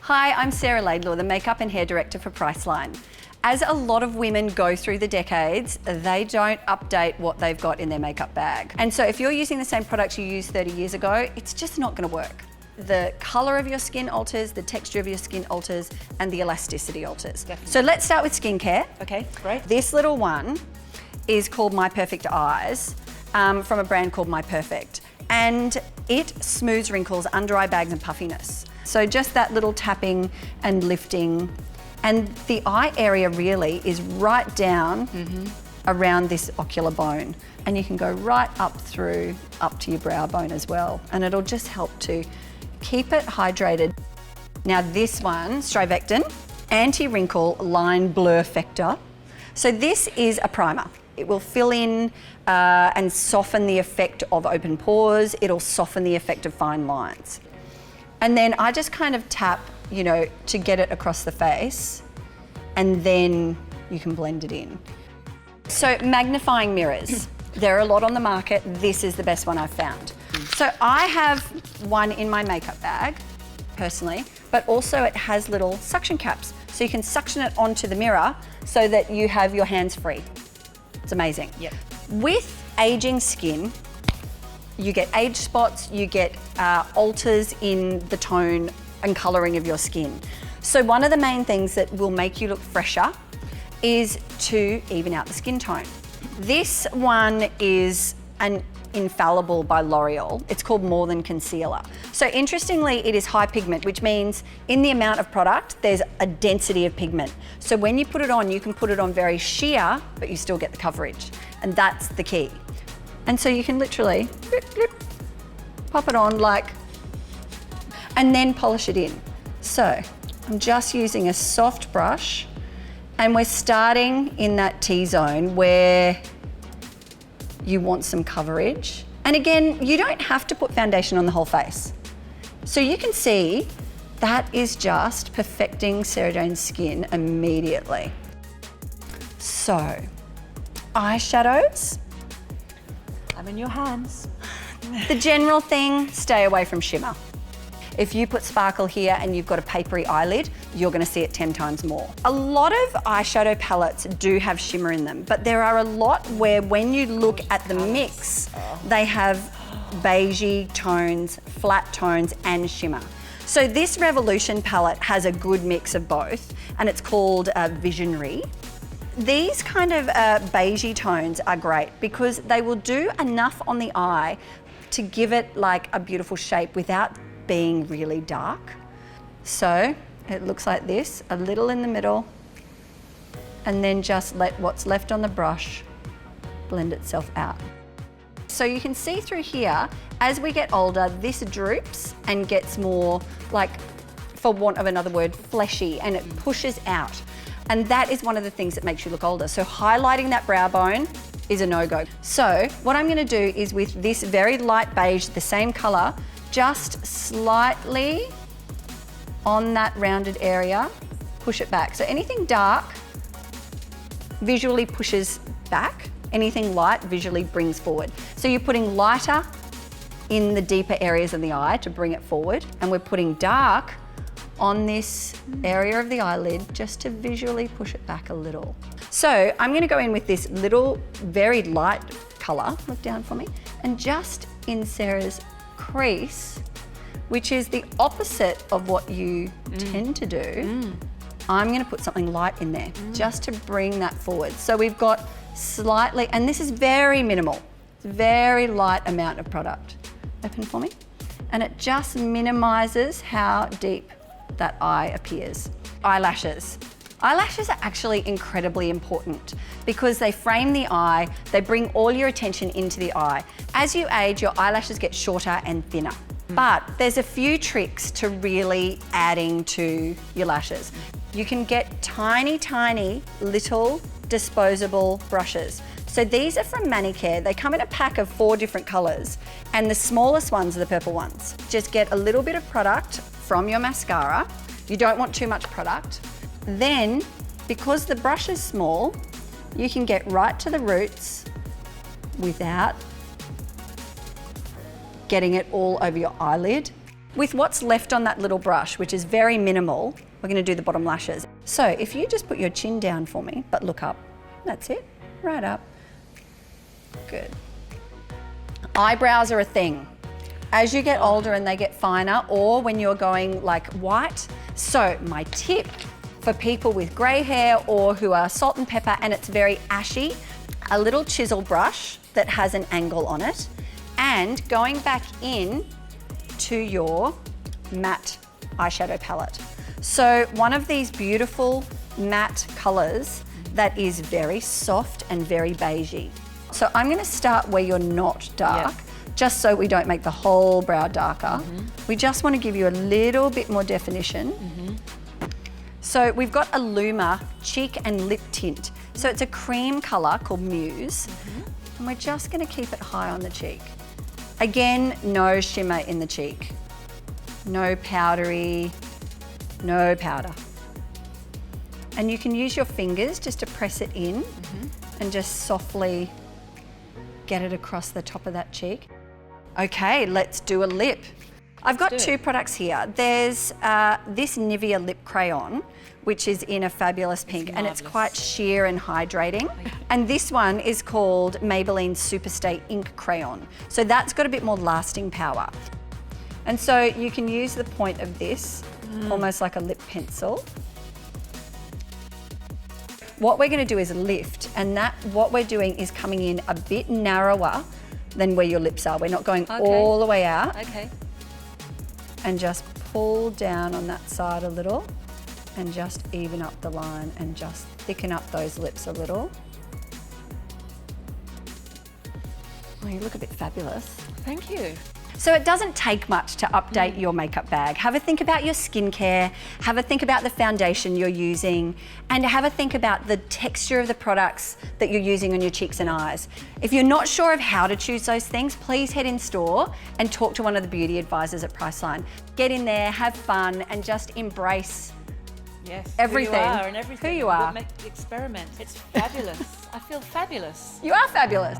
Hi, I'm Sarah Laidlaw, the Makeup and Hair Director for Priceline. As a lot of women go through the decades, they don't update what they've got in their makeup bag. And so if you're using the same products you used 30 years ago, it's just not gonna work. The color of your skin alters, the texture of your skin alters, and the elasticity alters. Definitely. So let's start with skincare. Okay, great. This little one is called My Perfect Eyes, from a brand called My Perfect. And it smooths wrinkles, under eye bags, and puffiness. So just that little tapping and lifting. And the eye area really is right down around this ocular bone. And you can go right up through, up to your brow bone as well. And it'll just help to keep it hydrated. Now this one, Strivectin, Anti-Wrinkle Line Blur Effector. So this is a primer. It will fill in and soften the effect of open pores. It'll soften the effect of fine lines. And then I just kind of tap, you know, to get it across the face, and then you can blend it in. So magnifying mirrors. There are a lot on the market. This is the best one I've found. So I have one in my makeup bag, personally, but also it has little suction caps. So you can suction it onto the mirror so that you have your hands free. It's amazing. Yep. With aging skin, you get age spots, you get alters in the tone and colouring of your skin. So one of the main things that will make you look fresher is to even out the skin tone. This one is an Infallible by L'Oreal. It's called More Than Concealer. So interestingly, it is high pigment, which means in the amount of product, there's a density of pigment. So when you put it on, you can put it on very sheer, but you still get the coverage. And that's the key. And so you can literally pop it on like, and then polish it in. So I'm just using a soft brush, and we're starting in that T-zone where you want some coverage. And again, you don't have to put foundation on the whole face. So you can see that is just perfecting Sarah Jane's skin immediately. So, eyeshadows. I'm in your hands. The general thing, stay away from shimmer. If you put sparkle here and you've got a papery eyelid, you're gonna see it 10 times more. A lot of eyeshadow palettes do have shimmer in them, but there are a lot where when you look at the mix, they have beigey tones, flat tones, and shimmer. So this Revolution palette has a good mix of both, and it's called Visionary. These kind of beigey tones are great because they will do enough on the eye to give it like a beautiful shape without being really dark. So it looks like this, a little in the middle, and then just let what's left on the brush blend itself out. So you can see through here, as we get older, this droops and gets more like, for want of another word, fleshy, and it pushes out. And that is one of the things that makes you look older. So highlighting that brow bone is a no-go. So what I'm gonna do is with this very light beige, the same color, just slightly on that rounded area, push it back. So anything dark visually pushes back, anything light visually brings forward. So you're putting lighter in the deeper areas of the eye to bring it forward, and we're putting dark on this area of the eyelid just to visually push it back a little. So I'm gonna go in with this little, very light color, look down for me, and just in Sarah's crease, which is the opposite of what you tend to do, I'm gonna put something light in there just to bring that forward. So we've got slightly, and this is very minimal, very light amount of product. Open for me. And it just minimizes how deep that eye appears. Eyelashes. Eyelashes are actually incredibly important because they frame the eye, they bring all your attention into the eye. As you age, your eyelashes get shorter and thinner. But there's a few tricks to really adding to your lashes. You can get tiny, tiny little disposable brushes. So these are from Manicare. They come in a pack of 4 different colors, and the smallest ones are the purple ones. Just get a little bit of product from your mascara. You don't want too much product. Then, because the brush is small, you can get right to the roots without getting it all over your eyelid. With what's left on that little brush, which is very minimal, we're gonna do the bottom lashes. So if you just put your chin down for me, but look up, that's it, right up. Good. Eyebrows are a thing. As you get older and they get finer, or when you're going like white. So my tip for people with gray hair or who are salt and pepper and it's very ashy, a little chisel brush that has an angle on it, and going back in to your matte eyeshadow palette. So one of these beautiful matte colors that is very soft and very beigey. So I'm gonna start where you're not dark, just so we don't make the whole brow darker. We just wanna give you a little bit more definition. So we've got a Luma cheek and lip tint. So it's a cream color called Muse, and we're just gonna keep it high on the cheek. Again, no shimmer in the cheek. No powdery, no powder. And you can use your fingers just to press it in and just softly get it across the top of that cheek. Okay, let's do a lip. I've got two products here. There's this Nivea Lip Crayon, which is in a fabulous pink, and it's quite sheer and hydrating. And this one is called Maybelline Superstay Ink Crayon. So that's got a bit more lasting power. And so you can use the point of this almost like a lip pencil. What we're gonna do is lift, and what we're doing is coming in a bit narrower than where your lips are. We're not going all the way out. Okay. And just pull down on that side a little and just even up the line and just thicken up those lips a little. Oh, you look a bit fabulous. Thank you. So it doesn't take much to update your makeup bag. Have a think about your skincare, have a think about the foundation you're using, and have a think about the texture of the products that you're using on your cheeks and eyes. If you're not sure of how to choose those things, please head in store and talk to one of the beauty advisors at Priceline. Get in there, have fun, and just embrace everything. Who you are and everything. Who you are. Experiment. It's fabulous. I feel fabulous. You are fabulous.